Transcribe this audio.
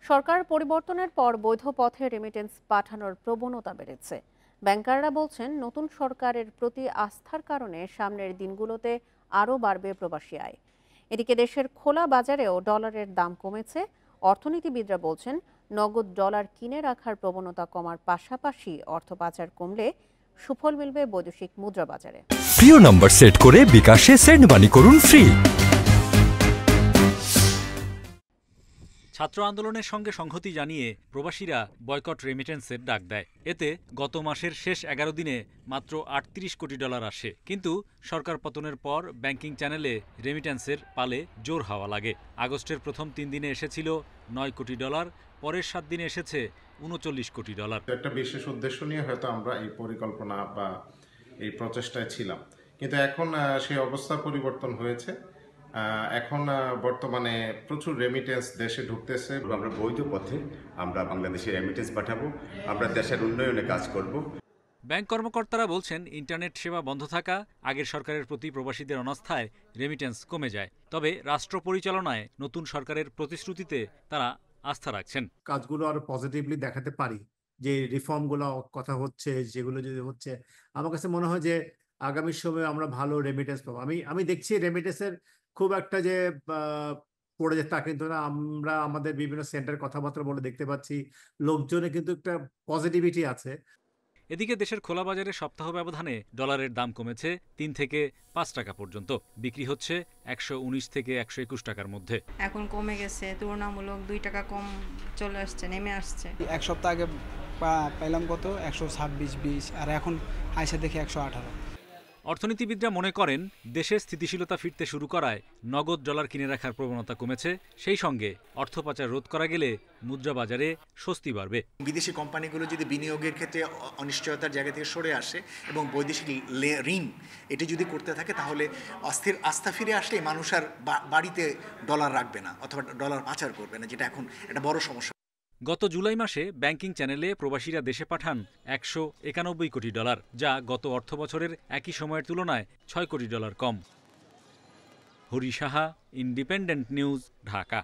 সরকার পরিবর্তনের পর বৈধ পথে রেমিটেন্স পাঠানোর প্রবণতা বেড়েছে। ব্যাংকাররা বলছেন, নতুন সরকারের প্রতি আস্থার কারণে সামনের দিনগুলোতে আরও বাড়বে প্রবাসী আয়। এদিকে দেশের খোলা বাজারেও ডলারের দাম কমেছে। অর্থনীতিবিদরা বলছেন, নগদ ডলার কিনে রাখার প্রবণতা কমার পাশাপাশি অর্থ পাচার কমলে সুফল মিলবে বৈদেশিক মুদ্রা বাজারে। প্রিয় নম্বর সেট করে বিকাশে সেন্ড মানি করুন ফ্রি। ছাত্র আন্দোলনের সঙ্গে সংহতি জানিয়ে প্রবাসীরা বয়কট রেমিটেন্সের ডাক দেয়। এতে গত মাসের শেষ 11 দিনে মাত্র 38 কোটি ডলার আসে। কিন্তু সরকার পতনের পর ব্যাংকিং চ্যানেলে রেমিটেন্সের পালে জোর হাওয়া লাগে। আগস্টের প্রথম 3 দিনে এসেছিল 9 কোটি ডলার, পরের 7 দিনে এসেছে 39 কোটি ডলার। একটা বিশেষ উদ্দেশ্য নিয়ে হয়তো আমরা এই পরিকল্পনা বা এই প্রচেষ্টায় ছিলাম, কিন্তু এখন সেই অবস্থা পরিবর্তন হয়েছে। এখন বর্তমানে প্রচুর রেমিটেন্স দেশে ঢুকতেছে। আমরা বৈধ পথে আমরা বাংলাদেশে রেমিটেন্স পাঠাবো, আমরা দেশের উন্নয়নে কাজ করব। ব্যাংক কর্মকর্তারা বলছেন, ইন্টারনেট সেবা বন্ধ থাকা, আগের সরকারের প্রতি প্রবাসীদের অনাস্থায় রেমিটেন্স কমে যায়। তবে রাষ্ট্র পরিচালনায় নতুন সরকারের প্রতিশ্রুতিতে তারা আস্থা রাখছেন। কাজগুলো আরো পজিটিভলি দেখাতে পারি, যে রিফর্মগুলো কথা হচ্ছে, যেগুলো যদি হচ্ছে, আমার কাছে মনে হয় যে আগামী সময়ে আমরা ভালো রেমিটেন্স পাবো। আমি দেখছি রেমিটেন্সের খুব একটা যে পড়ে যায় তা কিন্তু না। আমরা আমাদের বিভিন্ন সেন্টার কথাবার্তা বলে দেখতে পাচ্ছি লোকজনে কিন্তু একটা পজিটিভিটি আছে। এদিকে দেশের খোলা বাজারে সপ্তাহ ব্যবধানে ডলারের দাম কমেছে 3 থেকে 5 টাকা পর্যন্ত। বিক্রি হচ্ছে 119 থেকে 121 টাকার মধ্যে। এখন কমে গেছে, তুলনামূলক 2 টাকা কম চলে আসছে, নেমে আসছে। এক সপ্তাহ আগে পাইলাম কত 126-20, আর এখন আইসা দেখি 118। অর্থনীতিবিদরা মনে করেন, দেশে স্থিতিশীলতা ফিরতে শুরু করায় নগদ ডলার কিনে রাখার প্রবণতা কমেছে। সেই সঙ্গে অর্থ পাচার রোধ করা গেলে মুদ্রা বাজারে স্বস্তি বাড়বে। বিদেশি কোম্পানিগুলো যদি বিনিয়োগের ক্ষেত্রে অনিশ্চয়তার জায়গা থেকে সরে আসে এবং বৈদেশিক ঋণ এটি যদি করতে থাকে, তাহলে অস্থির আস্থা ফিরে আসলে মানুষ আর বাড়িতে ডলার রাখবে না অথবা ডলার পাচার করবে না, যেটা এখন একটা বড় সমস্যা। গত জুলাই মাসে ব্যাংকিং চ্যানেলে প্রবাসীরা দেশে পাঠান 191 কোটি ডলার, যা গত অর্থবছরের একই সময়ের তুলনায় 6 কোটি ডলার কম। Hari Saha, Independent News, Dhaka.